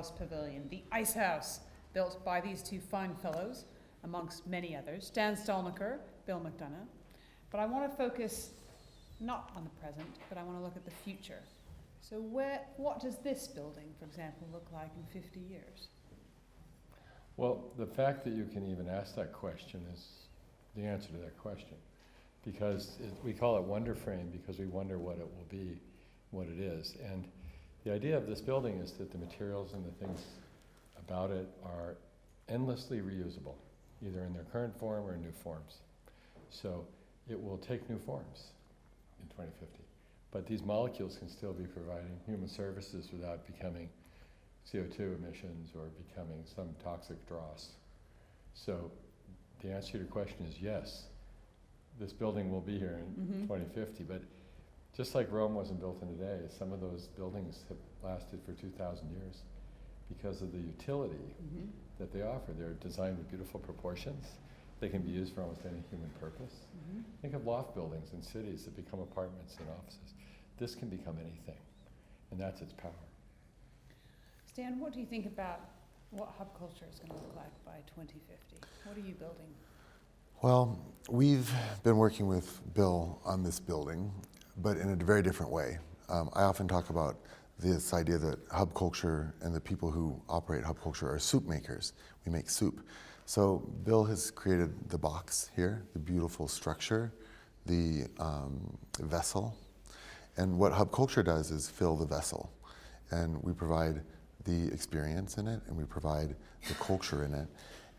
Davos Pavilion, the ICEhouse, built by these two fine fellows, amongst many others, Stan Stalnaker, Bill McDonough. But I want to focus not on the present, but I want to look at the future. So what does this building, for example, look like in 50 years? Well, the fact that you can even ask that question is the answer to that question. Because we call it Wonder Frame because we wonder what it will be, what it is. And the idea of this building is that the materials and the things about it are endlessly reusable, either in their current form or in new forms. So it will take new forms in 2050. But these molecules can still be providing human services without becoming CO2 emissions or becoming some toxic dross. So the answer to your question is yes, this building will be here in 2050, but just like Rome wasn't built in a day, some of those buildings have lasted for 2,000 years because of the utility that they offer. They're designed with beautiful proportions. They can be used for almost any human purpose. Think of loft buildings in cities that become apartments and offices. This can become anything, and that's its power. Stan, what do you think about what hub culture is going to look like by 2050? What are you building? Well, we've been working with Bill on this building, but in a very different way. I often talk about this idea that hub culture and the people who operate hub culture are soup makers. We make soup. So Bill has created the box here, the beautiful structure, the vessel. And what hub culture does is fill the vessel. And we provide the experience in it, and we provide the culture in it.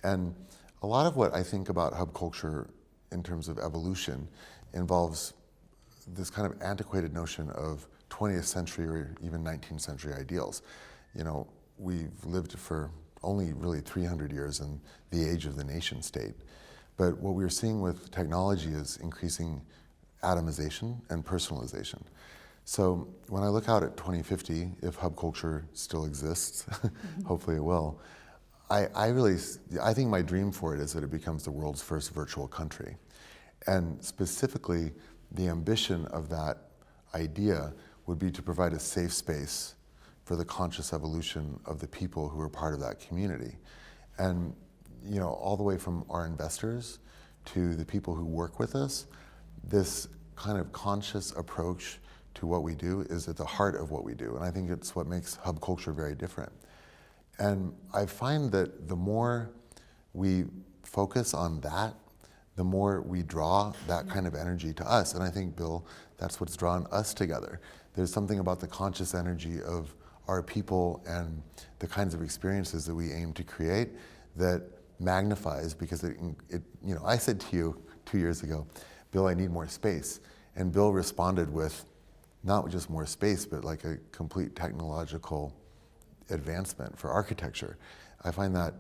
And a lot of what I think about hub culture in terms of evolution involves this kind of antiquated notion of 20th century or even 19th century ideals. You know, we've lived for only really 300 years in the age of the nation state. But what we're seeing with technology is increasing atomization and personalization. So when I look out at 2050, if hub culture still exists, hopefully it will, I think my dream for it is that it becomes the world's first virtual country. And specifically, the ambition of that idea would be to provide a safe space for the conscious evolution of the people who are part of that community. And, you know, all the way from our investors to the people who work with us, this kind of conscious approach to what we do is at the heart of what we do. And I think it's what makes hub culture very different. And I find that the more we focus on that, the more we draw that kind of energy to us. And I think, Bill, that's what's drawn us together. There's something about the conscious energy of our people and the kinds of experiences that we aim to create that magnifies, because it you know, I said to you 2 years ago, Bill, I need more space. And Bill responded with not just more space, but like a complete technological advancement for architecture. I find that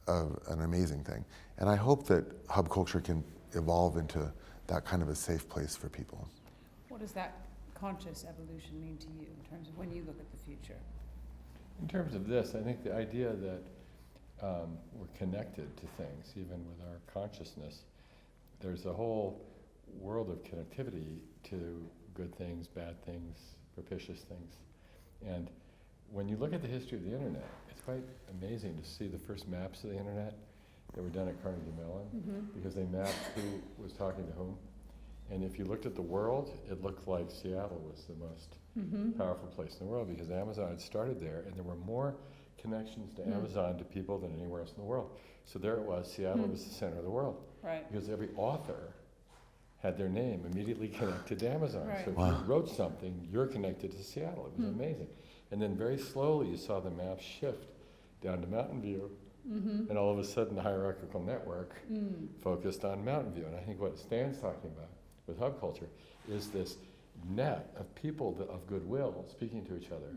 an amazing thing. And I hope that hub culture can evolve into that kind of a safe place for people. What does that conscious evolution mean to you in terms of when you look at the future? In terms of this, I think the idea that we're connected to things, even with our consciousness, there's a whole world of connectivity to good things, bad things, propitious things. And when you look at the history of the internet, it's quite amazing to see the first maps of the internet that were done at Carnegie Mellon, because they mapped who was talking to whom. And if you looked at the world, it looked like Seattle was the most powerful place in the world, because Amazon had started there, and there were more connections to Amazon to people than anywhere else in the world. So there it was, Seattle was the center of the world. Right. Because every author had their name immediately connected to Amazon. Right. So if you wrote something, you're connected to Seattle. It was amazing. And then very slowly you saw the map shift down to Mountain View, and all of a sudden the hierarchical network focused on Mountain View. And I think what Stan's talking about with hub culture is this net of people of goodwill speaking to each other,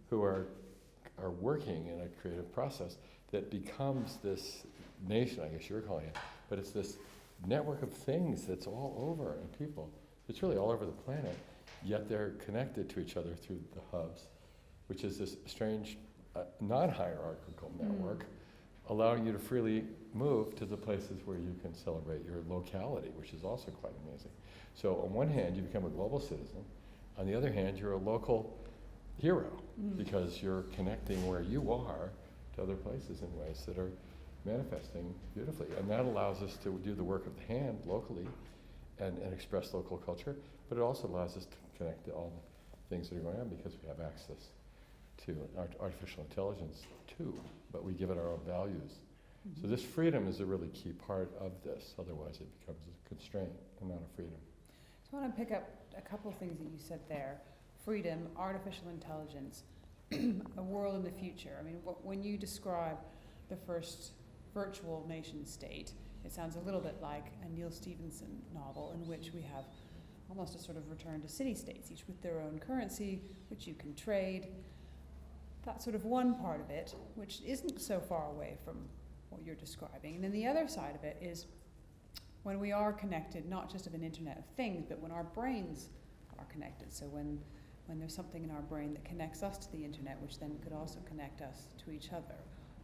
who are working in a creative process that becomes this nation, I guess you're calling it, but it's this network of things that's all over, and people, it's really all over the planet, yet they're connected to each other through the hubs, which is this strange non-hierarchical network, allowing you to freely move to the places where you can celebrate your locality, which is also quite amazing. So on one hand, you become a global citizen. On the other hand, you're a local hero, because you're connecting where you are to other places in ways that are manifesting beautifully. And that allows us to do the work of the hand locally and express local culture, but it also allows us to connect to all the things that are going on because we have access to artificial intelligence too, but we give it our own values. So this freedom is a really key part of this, otherwise it becomes a constraint and not a freedom. So I want to pick up a couple of things that you said there. Freedom, artificial intelligence, a world in the future. I mean, when you describe the first virtual nation state, it sounds a little bit like a Neil Stephenson novel in which we have almost a sort of return to city-states, each with their own currency, which you can trade. That's sort of one part of it, which isn't so far away from what you're describing. And then the other side of it is when we are connected, not just of an Internet of Things, but when our brains are connected. So when there's something in our brain that connects us to the Internet, which then could also connect us to each other.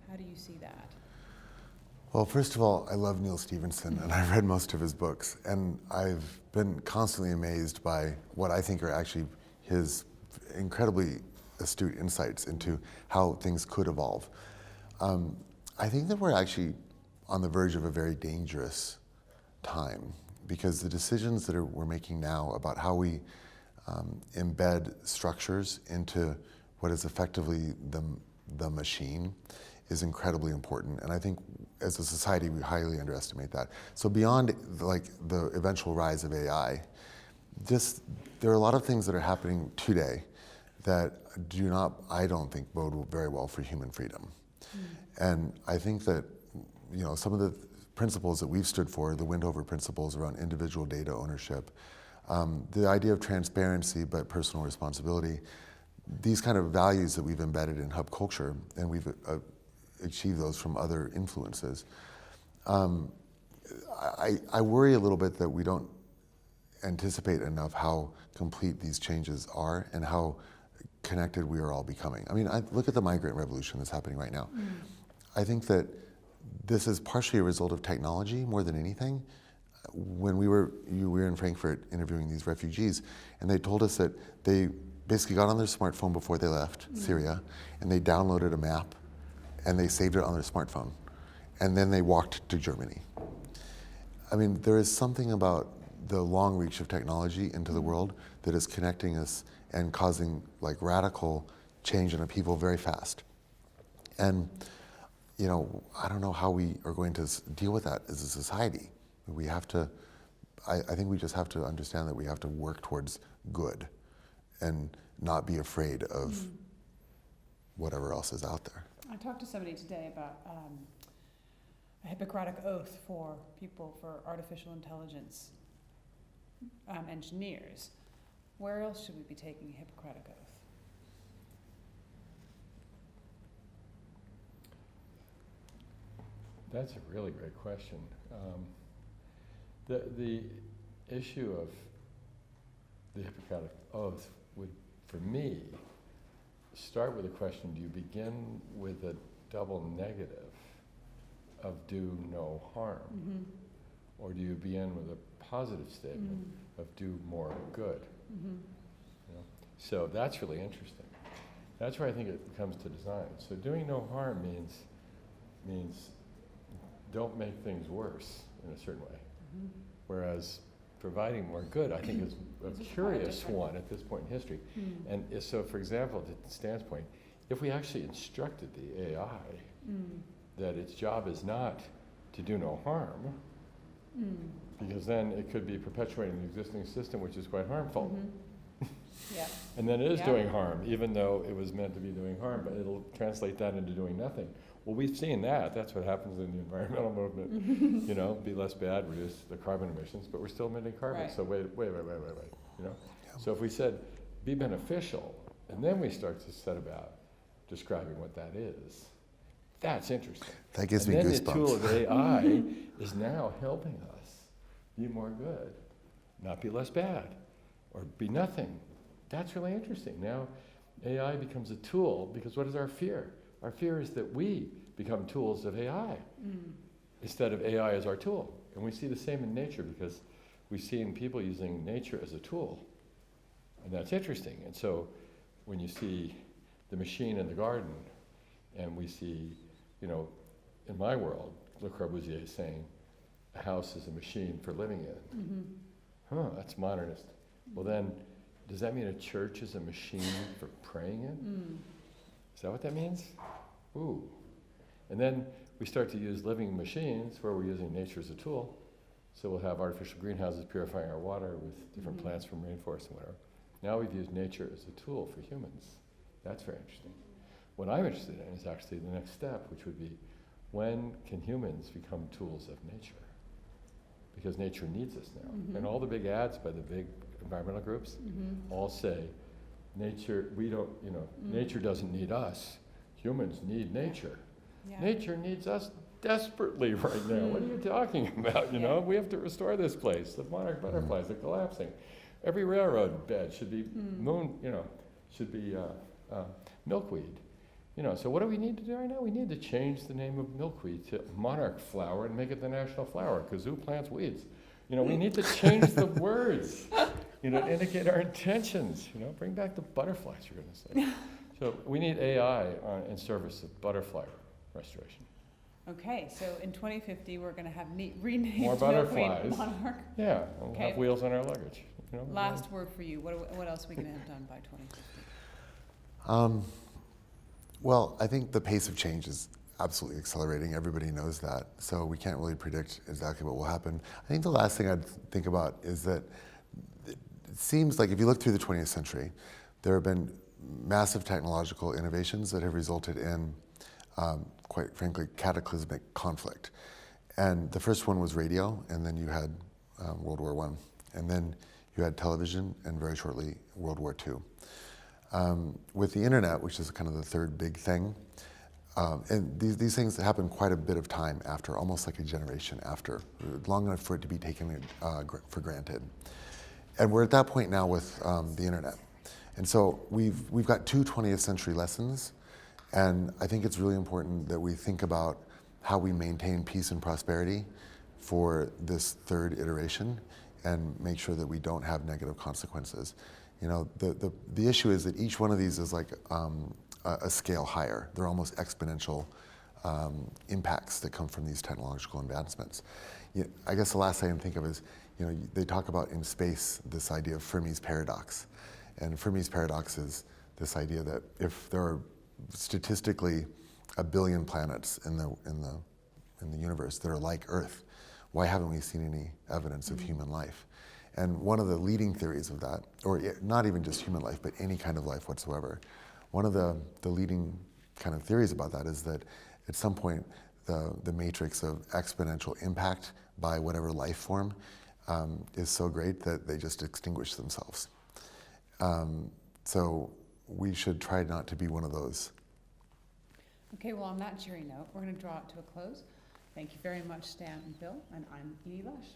How do you see that? Well, first of all, I love Neil Stephenson, and I've read most of his books, and I've been constantly amazed by what I think are actually his incredibly astute insights into how things could evolve. I think that we're actually on the verge of a very dangerous time, because the decisions that we're making now about how we embed structures into what is effectively the machine is incredibly important. And I think as a society, we highly underestimate that. So beyond the eventual rise of AI, there are a lot of things that are happening today that I don't think bode very well for human freedom. And I think that, some of the principles that we've stood for, the Windover principles around individual data ownership, the idea of transparency but personal responsibility, these kind of values that we've embedded in hub culture, and we've achieved those from other influences. I worry a little bit that we don't anticipate enough how complete these changes are and how connected we are all becoming. I mean, look at the migrant revolution that's happening right now. I think that this is partially a result of technology more than anything. When we were in Frankfurt interviewing these refugees, and they told us that they basically got on their smartphone before they left Syria, and they downloaded a map, and they saved it on their smartphone, and then they walked to Germany. I mean, there is something about the long reach of technology into the world that is connecting us and causing radical change in people very fast. And I don't know how we are going to deal with that as a society. We have to, I think we just have to understand that we have to work towards good and not be afraid of whatever else is out there. I talked to somebody today about a Hippocratic oath for artificial intelligence engineers. Where else should we be taking a Hippocratic oath? That's a really great question. The issue of the Hippocratic Oath would, for me, start with a question: do you begin with a double negative of do no harm, or do you begin with a positive statement of do more good? So that's really interesting. That's where I think it comes to design. So doing no harm means don't make things worse in a certain way. Whereas providing more good, I think, is a curious one at this point in history. And so, for example, to Stan's point, if we actually instructed the AI that its job is not to do no harm, because then it could be perpetuating the existing system, which is quite harmful. Yeah. And then it is doing harm, even though it was meant to be doing harm, but it'll translate that into doing nothing. Well, we've seen that. That's what happens in the environmental movement. Be less bad, reduce the carbon emissions, but we're still emitting carbon. Right. So wait. So if we said, be beneficial, and then we start to set about describing what that is, that's interesting. That gives me goosebumps. And then the tool of AI is now helping us be more good, not be less bad, or be nothing. That's really interesting. Now, AI becomes a tool, because what is our fear? Our fear is that we become tools of AI instead of AI as our tool. And we see the same in nature, because we've seen people using nature as a tool. And that's interesting. And so when you see the machine in the garden, and we see, you know, in my world, Le Corbusier is saying, a house is a machine for living in. Mm-hmm. Huh, that's modernist. Well then, does that mean a church is a machine for praying in? Is that what that means? Ooh. And then we start to use living machines where we're using nature as a tool. So we'll have artificial greenhouses purifying our water with different plants from rainforests and whatever. Now we've used nature as a tool for humans. That's very interesting. What I'm interested in is actually the next step, which would be, when can humans become tools of nature? Because nature needs us now. And all the big ads by the big environmental groups all say, nature, we don't, you know, nature doesn't need us. Humans need nature. Yeah. Nature needs us desperately right now. What are you talking about? You know, we have to restore this place. The monarch butterflies are collapsing. Every railroad bed should be should be milkweed. You know, so what do we need to do right now? We need to change the name of milkweed to monarch flower and make it the national flower, because who plants weeds? You know, we need to change the words, you know, to indicate our intentions. You know, bring back the butterflies, you're going to say. So we need AI in service of butterfly restoration. Okay, so in 2050, we're going to have renamed More butterflies. milkweed monarch. Yeah, and we'll Okay. have wheels on our luggage. You know, Last word for you. What else are we going to have done by 2050? Well, I think the pace of change is absolutely accelerating. Everybody knows that. So we can't really predict exactly what will happen. I think the last thing I'd think about is that it seems like if you look through the 20th century, there have been massive technological innovations that have resulted in, quite frankly, cataclysmic conflict. And the first one was radio, and then you had World War I. And then you had television, and very shortly, World War II. With the internet, which is kind of the third big thing, and these things happen quite a bit of time after, almost like a generation after, long enough for it to be taken for granted. And we're at that point now with the internet. And so we've got two 20th century lessons, and I think it's really important that we think about how we maintain peace and prosperity for this third iteration and make sure that we don't have negative consequences. You know, the issue is that each one of these is like a scale higher. They're almost exponential impacts that come from these technological advancements. I guess the last thing I can think of is, you know, they talk about in space this idea of Fermi's paradox. And Fermi's paradox is this idea that if there are statistically 1 billion planets in the universe that are like Earth, why haven't we seen any evidence of human life? And one of the leading theories of that, or not even just human life, but any kind of life whatsoever, one of the leading kind of theories about that is that at some point the matrix of exponential impact by whatever life form is so great that they just extinguish themselves. So we should try not to be one of those. Okay, well, on that cheery note, we're going to draw it to a close. Thank you very much, Stan and Bill, and I'm Edie Lush.